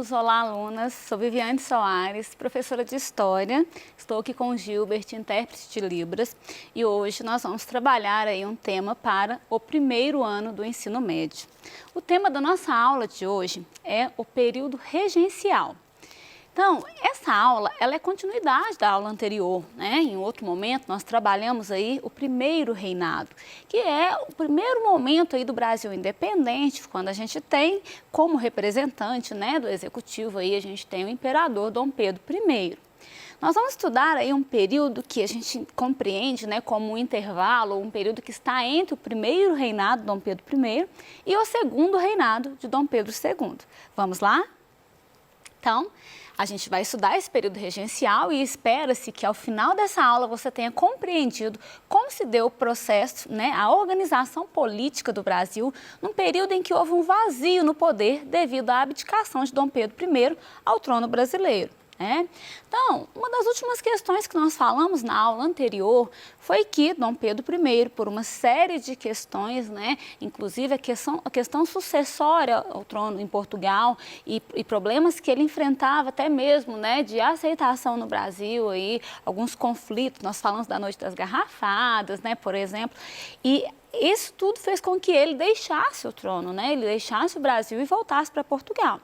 alunos, olá alunas, sou Viviane Soares, professora de História, estou aqui com o Gilbert, intérprete de Libras, e hoje nós vamos trabalhar aí um tema para o primeiro ano do ensino médio. O tema da nossa aula de hoje é o período regencial. Então, essa aula, ela é continuidade da aula anterior, né? Em outro momento, nós trabalhamos aí o primeiro reinado, que é o primeiro momento aí do Brasil independente, quando a gente tem como representante, né, do executivo aí, a gente tem o imperador Dom Pedro I. Nós vamos estudar aí um período que a gente compreende, né, como um intervalo, um período que está entre o primeiro reinado de Dom Pedro I e o segundo reinado de Dom Pedro II. Vamos lá? Então, a gente vai estudar esse período regencial e espera-se que ao final dessa aula você tenha compreendido como se deu o processo, né, a organização política do Brasil num período em que houve um vazio no poder devido à abdicação de Dom Pedro I ao trono brasileiro. Então, uma das últimas questões que nós falamos na aula anterior foi que Dom Pedro I, por uma série de questões, né, inclusive a questão sucessória ao trono em Portugal e problemas que ele enfrentava até mesmo, né, de aceitação no Brasil, aí, alguns conflitos, nós falamos da Noite das Garrafadas, né, por exemplo, e isso tudo fez com que ele deixasse o trono, né, ele deixasse o Brasil e voltasse para Portugal.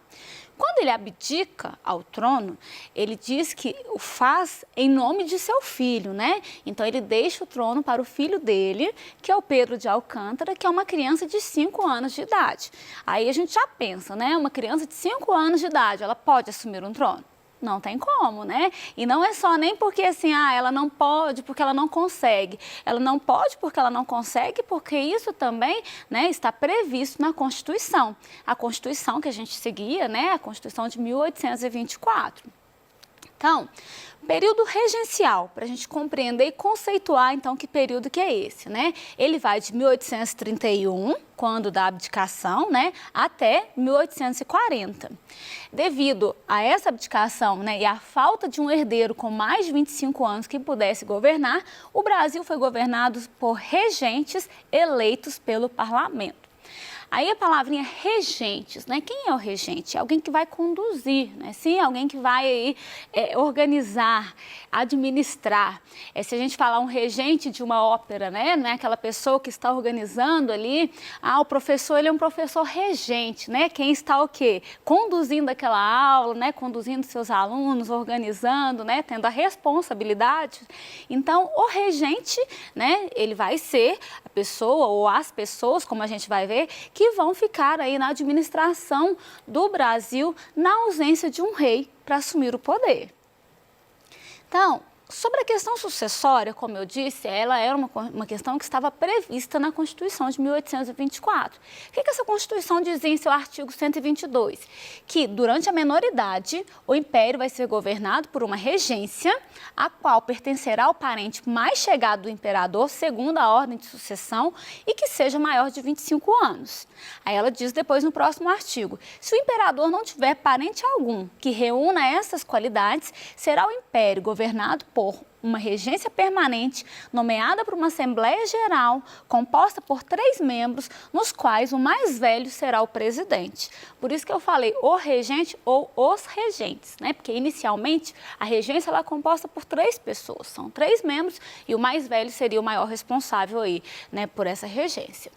Quando ele abdica ao trono, ele diz que o faz em nome de seu filho, né? Então, ele deixa o trono para o filho dele, que é o Pedro de Alcântara, que é uma criança de 5 anos de idade. Aí a gente já pensa, né? Uma criança de 5 anos de idade, ela pode assumir um trono? Não tem como, né? E não é só nem porque assim, ela não pode, porque ela não consegue. Ela não pode porque ela não consegue, porque isso também, né, está previsto na Constituição. A Constituição que a gente seguia, né, a Constituição de 1824. Então, período regencial, para a gente compreender e conceituar, então, que período que é esse, né? Ele vai de 1831, quando da abdicação, né, até 1840. Devido a essa abdicação, né, e a falta de um herdeiro com mais de 25 anos que pudesse governar, o Brasil foi governado por regentes eleitos pelo parlamento. Aí a palavrinha regentes, né? Quem é o regente? É alguém que vai conduzir, né? Sim, alguém que vai aí, organizar, administrar. Se a gente falar um regente de uma ópera, né? Não é aquela pessoa que está organizando ali. O professor, ele é um professor regente, né? Quem está o quê? Conduzindo aquela aula, né? Conduzindo seus alunos, organizando, né? Tendo a responsabilidade. Então, o regente, né? Ele vai ser a pessoa ou as pessoas, como a gente vai ver, que vão ficar aí na administração do Brasil na ausência de um rei para assumir o poder. Então, sobre a questão sucessória, como eu disse, ela era uma questão que estava prevista na Constituição de 1824. O que essa Constituição dizia em seu artigo 122? Que durante a menoridade, o Império vai ser governado por uma regência, a qual pertencerá ao parente mais chegado do imperador, segundo a ordem de sucessão, e que seja maior de 25 anos. Aí ela diz depois no próximo artigo, se o imperador não tiver parente algum que reúna essas qualidades, será o Império governado por uma regência permanente nomeada por uma Assembleia Geral composta por 3 membros, nos quais o mais velho será o presidente. Por isso que eu falei o regente ou os regentes, né? Porque inicialmente a regência ela é composta por 3 pessoas, são 3 membros e o mais velho seria o maior responsável aí, né, por essa regência.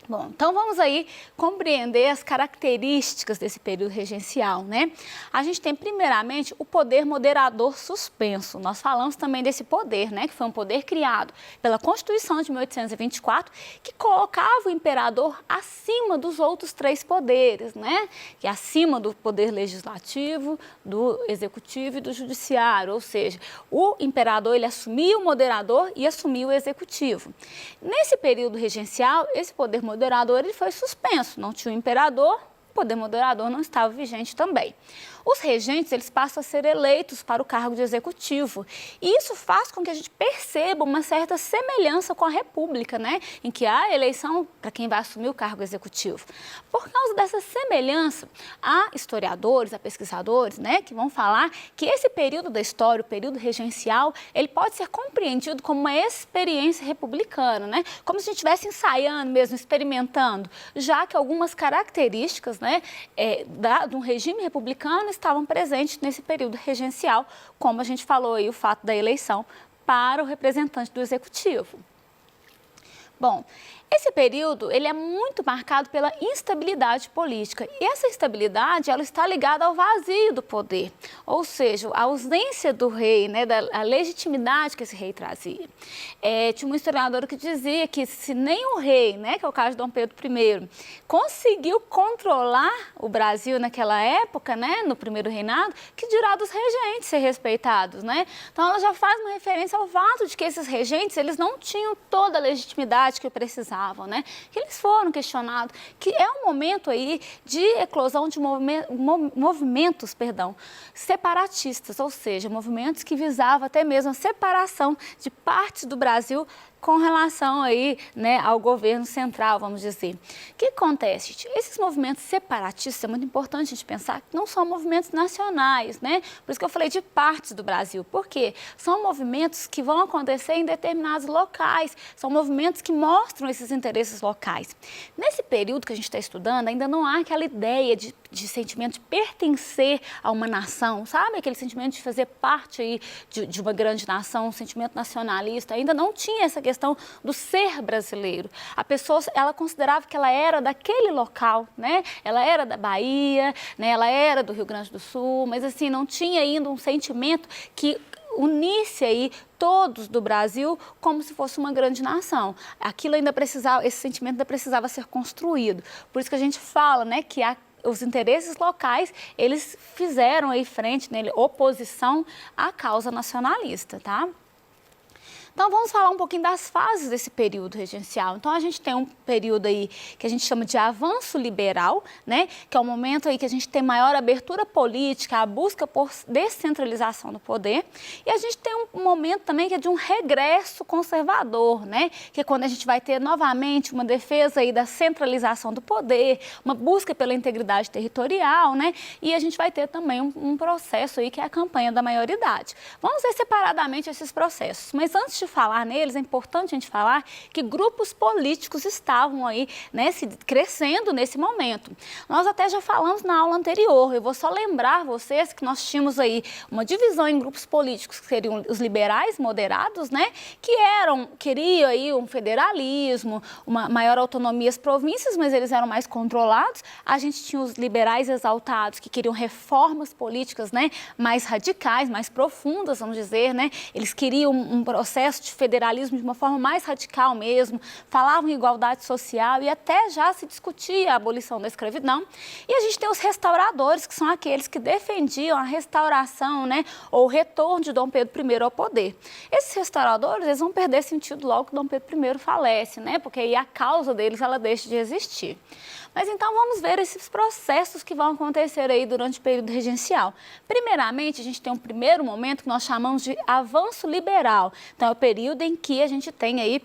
Bom, então vamos aí compreender as características desse período regencial, né? A gente tem primeiramente o poder moderador suspenso. Nós falamos também desse poder, né? Que foi um poder criado pela Constituição de 1824, que colocava o imperador acima dos outros 3 poderes, né? Que é acima do poder legislativo, do executivo e do judiciário, ou seja, o imperador ele assumia o moderador e assumia o executivo. Nesse período regencial, esse poder moderador ele foi suspenso, não tinha o imperador, o poder moderador não estava vigente também. Os regentes, eles passam a ser eleitos para o cargo de executivo. E isso faz com que a gente perceba uma certa semelhança com a República, né? Em que há eleição para quem vai assumir o cargo executivo. Por causa dessa semelhança, há historiadores, há pesquisadores, né, que vão falar que esse período da história, o período regencial, ele pode ser compreendido como uma experiência republicana, né? Como se a gente estivesse ensaiando mesmo, experimentando, já que algumas características, né, de um regime republicano estavam presentes nesse período regencial, como a gente falou aí, o fato da eleição para o representante do executivo. Bom, esse período ele é muito marcado pela instabilidade política e essa instabilidade ela está ligada ao vazio do poder, ou seja, a ausência do rei, né, a legitimidade que esse rei trazia. Tinha um historiador que dizia que se nem o rei, né, que é o caso de Dom Pedro I, conseguiu controlar o Brasil naquela época, né, no primeiro reinado, que dirá dos regentes ser respeitados, né? Então ela já faz uma referência ao fato de que esses regentes eles não tinham toda a legitimidade que precisavam. Né? Que eles foram questionados, que é um momento aí de eclosão de movimentos, separatistas, ou seja, movimentos que visavam até mesmo a separação de partes do Brasil com relação aí, né, ao governo central, vamos dizer. O que acontece, gente? Esses movimentos separatistas, é muito importante a gente pensar que não são movimentos nacionais, né? Por isso que eu falei de partes do Brasil. Por quê? São movimentos que vão acontecer em determinados locais, são movimentos que mostram esses interesses locais. Nesse período que a gente está estudando, ainda não há aquela ideia de sentimento de pertencer a uma nação, sabe? Aquele sentimento de fazer parte aí de uma grande nação, um sentimento nacionalista, ainda não tinha essa questão do ser brasileiro. A pessoa, ela considerava que ela era daquele local, né? Ela era da Bahia, né? Ela era do Rio Grande do Sul, mas assim, não tinha ainda um sentimento que unisse aí todos do Brasil como se fosse uma grande nação. Aquilo ainda precisava, esse sentimento ainda precisava ser construído. Por isso que a gente fala, né, que os interesses locais, eles fizeram aí frente, né, oposição à causa nacionalista, tá? Então, vamos falar um pouquinho das fases desse período regencial. Então, a gente tem um período aí que a gente chama de avanço liberal, né? Que é o momento aí que a gente tem maior abertura política, a busca por descentralização do poder. E a gente tem um momento também que é de um regresso conservador, né? Que é quando a gente vai ter novamente uma defesa aí da centralização do poder, uma busca pela integridade territorial, né? E a gente vai ter também um processo aí que é a campanha da maioridade. Vamos ver separadamente esses processos, mas antes de falar neles, é importante a gente falar que grupos políticos estavam aí, né, crescendo nesse momento. Nós até já falamos na aula anterior, eu vou só lembrar vocês que nós tínhamos aí uma divisão em grupos políticos, que seriam os liberais moderados, né, queriam aí um federalismo, uma maior autonomia às províncias, mas eles eram mais controlados. A gente tinha os liberais exaltados, que queriam reformas políticas, né, mais radicais, mais profundas, vamos dizer, né, eles queriam um processo de federalismo de uma forma mais radical mesmo, falavam em igualdade social e até já se discutia a abolição da escravidão. E a gente tem os restauradores, que são aqueles que defendiam a restauração, né, ou o retorno de Dom Pedro I ao poder. Esses restauradores, eles vão perder sentido logo que Dom Pedro I falece, né, porque aí a causa deles, ela deixa de existir. Mas então vamos ver esses processos que vão acontecer aí durante o período regencial. Primeiramente, a gente tem um primeiro momento que nós chamamos de avanço liberal. Então, é o período em que a gente tem aí,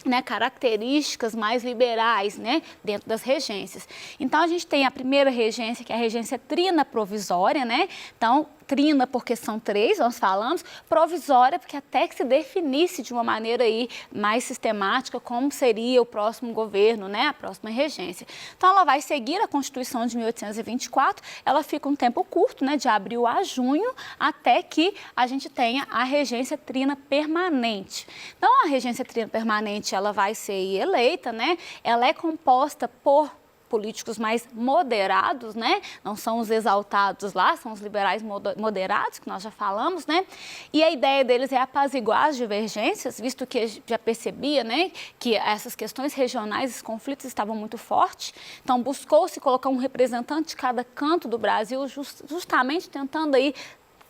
né, características mais liberais, né, dentro das regências. Então, a gente tem a primeira regência, que é a regência trina provisória, né? Então, trina porque são 3, nós falamos, provisória porque até que se definisse de uma maneira aí mais sistemática como seria o próximo governo, né, a próxima regência. Então, ela vai seguir a Constituição de 1824, ela fica um tempo curto, né, de abril a junho, até que a gente tenha a regência trina permanente. Então, a regência trina permanente, ela vai ser eleita, né, ela é composta por políticos mais moderados, né? Não são os exaltados lá, são os liberais moderados, que nós já falamos, né? E a ideia deles é apaziguar as divergências, visto que já percebia, né, que essas questões regionais, esses conflitos estavam muito fortes. Então, buscou-se colocar um representante de cada canto do Brasil, justamente tentando aí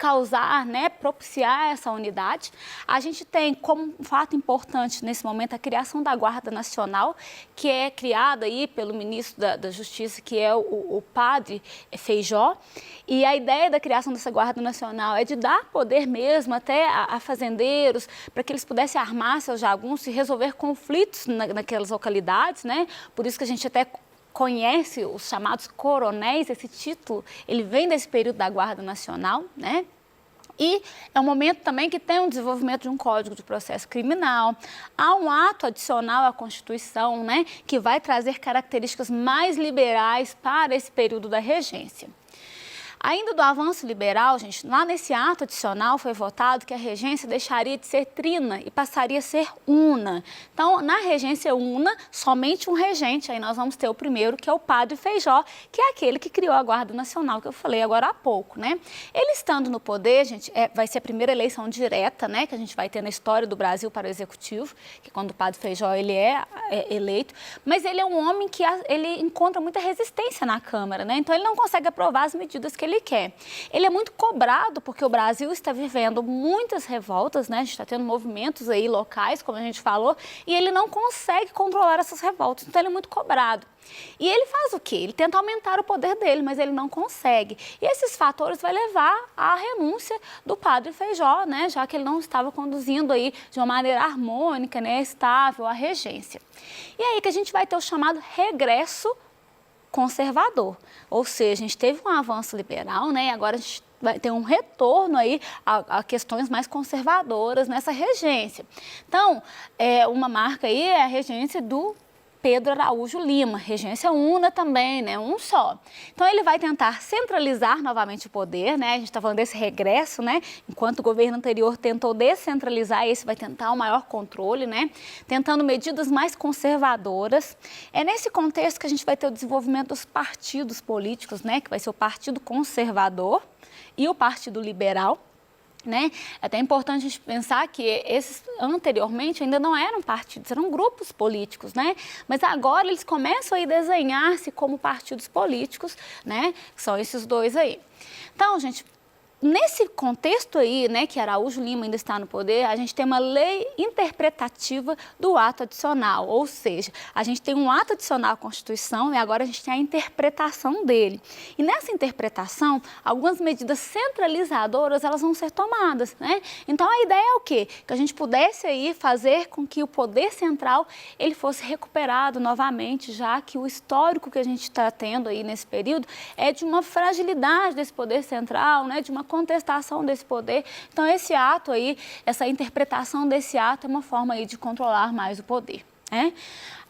causar, né, propiciar essa unidade. A gente tem como um fato importante nesse momento a criação da Guarda Nacional, que é criada aí pelo ministro da Justiça, que é o padre Feijó. E a ideia da criação dessa Guarda Nacional é de dar poder mesmo até a fazendeiros, para que eles pudessem armar seus jagunços e resolver conflitos naquelas localidades, né? Por isso que a gente até conhece os chamados coronéis. Esse título, ele vem desse período da Guarda Nacional, né? E é um momento também que tem um desenvolvimento de um Código de Processo Criminal. Há um ato adicional à Constituição, né, que vai trazer características mais liberais para esse período da regência. Ainda do avanço liberal, gente, lá nesse ato adicional foi votado que a regência deixaria de ser trina e passaria a ser una. Então, na regência una, somente um regente, aí nós vamos ter o primeiro, que é o padre Feijó, que é aquele que criou a Guarda Nacional, que eu falei agora há pouco, né? Ele estando no poder, gente, vai ser a primeira eleição direta, né, que a gente vai ter na história do Brasil para o Executivo, que quando o padre Feijó ele é eleito, mas ele é um homem que ele encontra muita resistência na Câmara, né? Então, ele não consegue aprovar as medidas que ele quer. Ele é muito cobrado porque o Brasil está vivendo muitas revoltas, né? A gente está tendo movimentos aí locais, como a gente falou, e ele não consegue controlar essas revoltas, então ele é muito cobrado. E ele faz o quê? Ele tenta aumentar o poder dele, mas ele não consegue. E esses fatores vai levar à renúncia do padre Feijó, né? Já que ele não estava conduzindo aí de uma maneira harmônica, né? Estável a regência. E aí que a gente vai ter o chamado regresso conservador, ou seja, a gente teve um avanço liberal, né? E agora a gente vai ter um retorno aí a questões mais conservadoras nessa regência. Então, uma marca aí é a regência do Pedro Araújo Lima, regência una também, né? Um só. Então, ele vai tentar centralizar novamente o poder, né? A gente está falando desse regresso, né? Enquanto o governo anterior tentou descentralizar, esse vai tentar o maior controle, né? Tentando medidas mais conservadoras. É nesse contexto que a gente vai ter o desenvolvimento dos partidos políticos, né? Que vai ser o Partido Conservador e o Partido Liberal. Né? É até importante a gente pensar que esses anteriormente ainda não eram partidos, eram grupos políticos, né? Mas agora eles começam a desenhar-se como partidos políticos, né? São esses dois aí. Então, gente, nesse contexto aí, né, que Araújo Lima ainda está no poder, a gente tem uma lei interpretativa do ato adicional, ou seja, a gente tem um ato adicional à Constituição e agora a gente tem a interpretação dele. E nessa interpretação, algumas medidas centralizadoras, elas vão ser tomadas, né? Então, a ideia é o quê? Que a gente pudesse aí fazer com que o poder central, ele fosse recuperado novamente, já que o histórico que a gente está tendo aí nesse período é de uma fragilidade desse poder central, né, de uma contestação desse poder. Então, esse ato aí, essa interpretação desse ato é uma forma aí de controlar mais o poder, né?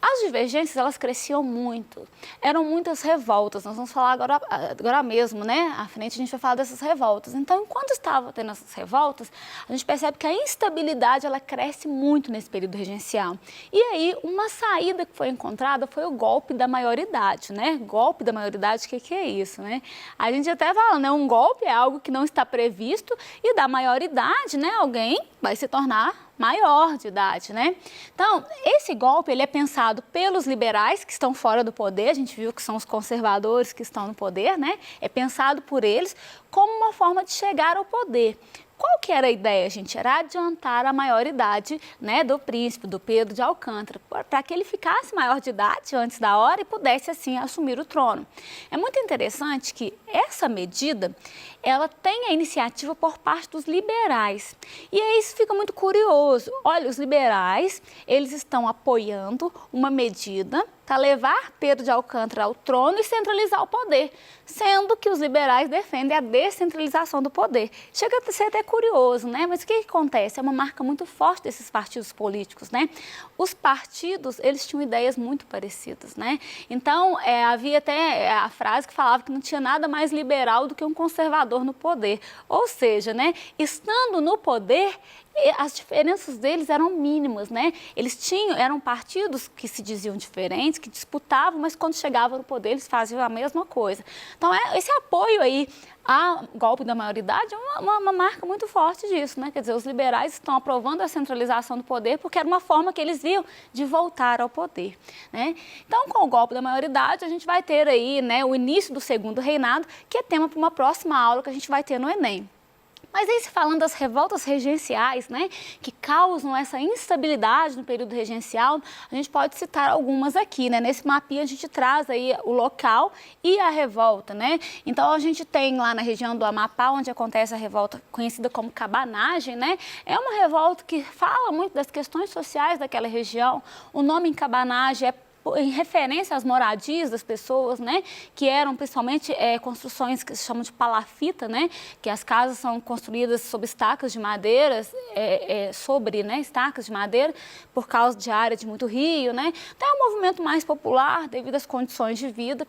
As divergências, elas cresciam muito, eram muitas revoltas, nós vamos falar agora mesmo, né? À frente a gente vai falar dessas revoltas. Então, enquanto estava tendo essas revoltas, a gente percebe que a instabilidade, ela cresce muito nesse período regencial. E aí, uma saída que foi encontrada foi o golpe da maioridade, né? Golpe da maioridade, o que é isso, né? A gente até fala, né? Um golpe é algo que não está previsto e da maioridade, né? Alguém vai se tornar maior de idade, né? Então, esse golpe, ele é pensado pelos liberais que estão fora do poder, a gente viu que são os conservadores que estão no poder, né? É pensado por eles como uma forma de chegar ao poder. Qual que era a ideia, gente? Era adiantar a maioridade, né, do príncipe, do Pedro de Alcântara, para que ele ficasse maior de idade antes da hora e pudesse, assim, assumir o trono. É muito interessante que essa medida, ela tem a iniciativa por parte dos liberais. E aí isso fica muito curioso. Olha, os liberais, eles estão apoiando uma medida para levar Pedro de Alcântara ao trono e centralizar o poder, sendo que os liberais defendem a descentralização do poder. Chega a ser até curioso, né? Mas o que acontece? É uma marca muito forte desses partidos políticos, né? Os partidos, eles tinham ideias muito parecidas, né? Então, havia até a frase que falava que não tinha nada mais liberal do que um conservador no poder. Ou seja, né? Estando no poder, as diferenças deles eram mínimas, né? Eram partidos que se diziam diferentes, que disputavam, mas quando chegavam no poder eles faziam a mesma coisa. Então, esse apoio aí ao golpe da maioridade é uma marca muito forte disso, né? Quer dizer, os liberais estão aprovando a centralização do poder porque era uma forma que eles viam de voltar ao poder, né? Então, com o golpe da maioridade, a gente vai ter aí, né, o início do segundo reinado, que é tema para uma próxima aula que a gente vai ter no Enem. Mas aí, se falando das revoltas regenciais, né, que causam essa instabilidade no período regencial, a gente pode citar algumas aqui, né? Nesse mapinha a gente traz aí o local e a revolta, né? Então a gente tem lá na região do Amapá, onde acontece a revolta conhecida como cabanagem, né? É uma revolta que fala muito das questões sociais daquela região. O nome em cabanagem é em referência às moradias das pessoas, né, que eram principalmente construções que se chamam de palafita, né, que as casas são construídas sob estacas de madeira, estacas de madeira, por causa de área de muito rio, né. Então é um movimento mais popular devido às condições de vida.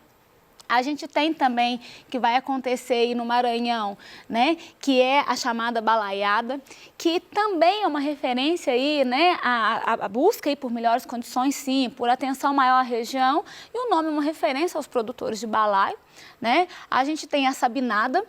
A gente tem também, que vai acontecer aí no Maranhão, né, que é a chamada balaiada, que também é uma referência aí, né, a busca aí por melhores condições, sim, por atenção maior à região, e o nome é uma referência aos produtores de balaio, né. A gente tem a sabinada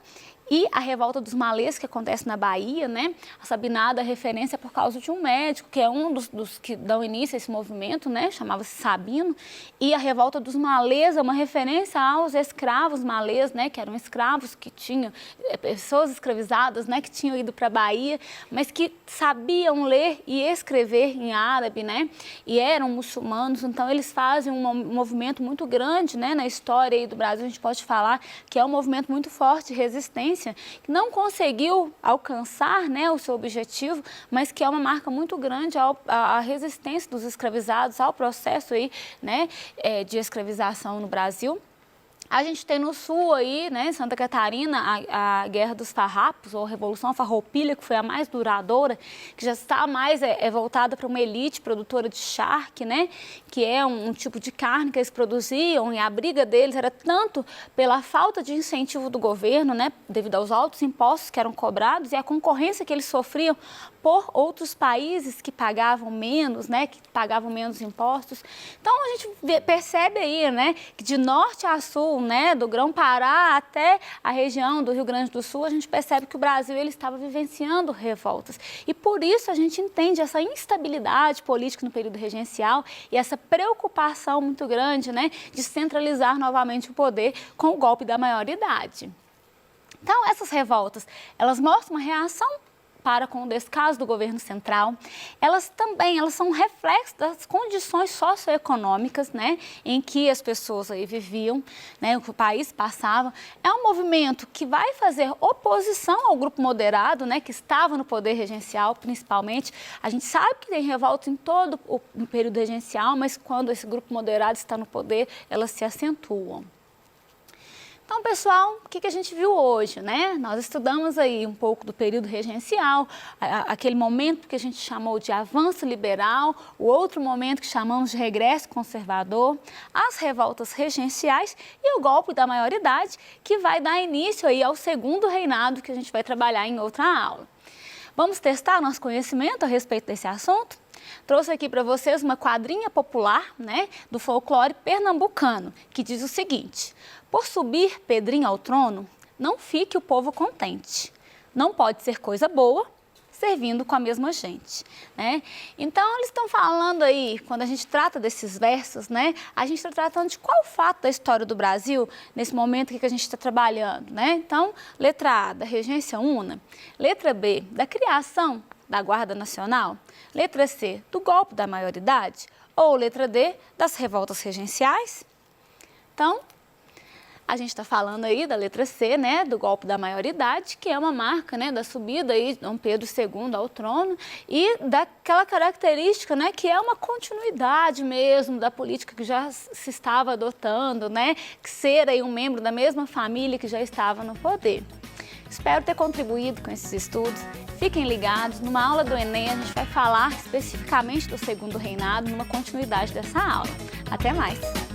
e a revolta dos malês, que acontece na Bahia, né? A sabinada é referência por causa de um médico, que é um dos que dão início a esse movimento, né? Chamava-se Sabino. E a revolta dos malês é uma referência aos escravos malês, né? Que eram escravos que tinham, pessoas escravizadas, né? Que tinham ido para a Bahia, mas que sabiam ler e escrever em árabe, né? E eram muçulmanos, então eles fazem um movimento muito grande, né? Na história aí do Brasil, a gente pode falar que é um movimento muito forte de resistência, que não conseguiu alcançar, né, o seu objetivo, mas que é uma marca muito grande à resistência dos escravizados, ao processo aí, né, de escravização no Brasil. A gente tem no sul aí, né, em Santa Catarina, a Guerra dos Farrapos, ou Revolução Farroupilha, que foi a mais duradoura, que já está mais voltada para uma elite produtora de charque, né, que é um tipo de carne que eles produziam, e a briga deles era tanto pela falta de incentivo do governo, né, devido aos altos impostos que eram cobrados e a concorrência que eles sofriam por outros países que pagavam menos, né, que pagavam menos impostos. Então a gente percebe aí, né, que de norte a sul, né, do Grão-Pará até a região do Rio Grande do Sul, a gente percebe que o Brasil ele estava vivenciando revoltas. E por isso a gente entende essa instabilidade política no período regencial e essa preocupação muito grande, né, de centralizar novamente o poder com o golpe da maioridade. Então essas revoltas, elas mostram uma reação para com o descaso do governo central, elas são um reflexo das condições socioeconômicas, né, em que as pessoas aí viviam, né, o país passava. É um movimento que vai fazer oposição ao grupo moderado, né, que estava no poder regencial, principalmente. A gente sabe que tem revolta em todo o período regencial, mas quando esse grupo moderado está no poder, elas se acentuam. Então, pessoal, o que a gente viu hoje, né? Nós estudamos aí um pouco do período regencial, aquele momento que a gente chamou de avanço liberal, o outro momento que chamamos de regresso conservador, as revoltas regenciais e o golpe da maioridade, que vai dar início aí ao segundo reinado, que a gente vai trabalhar em outra aula. Vamos testar nosso conhecimento a respeito desse assunto? Trouxe aqui para vocês uma quadrinha popular, né, do folclore pernambucano, que diz o seguinte: por subir Pedrinho ao trono, não fique o povo contente. Não pode ser coisa boa, servindo com a mesma gente, né? Então, eles estão falando aí, quando a gente trata desses versos, né, a gente está tratando de qual fato da história do Brasil, nesse momento que a gente está trabalhando, né? Então, letra A, da regência una, letra B, da criação da Guarda Nacional, letra C, do golpe da maioridade, ou letra D, das revoltas regenciais. Então, a gente está falando aí da letra C, né, do golpe da maioridade, que é uma marca, né, da subida aí de Dom Pedro II ao trono e daquela característica, né, que é uma continuidade mesmo da política que já se estava adotando, né, que ser aí um membro da mesma família que já estava no poder. Espero ter contribuído com esses estudos. Fiquem ligados, numa aula do Enem a gente vai falar especificamente do segundo reinado, numa continuidade dessa aula. Até mais!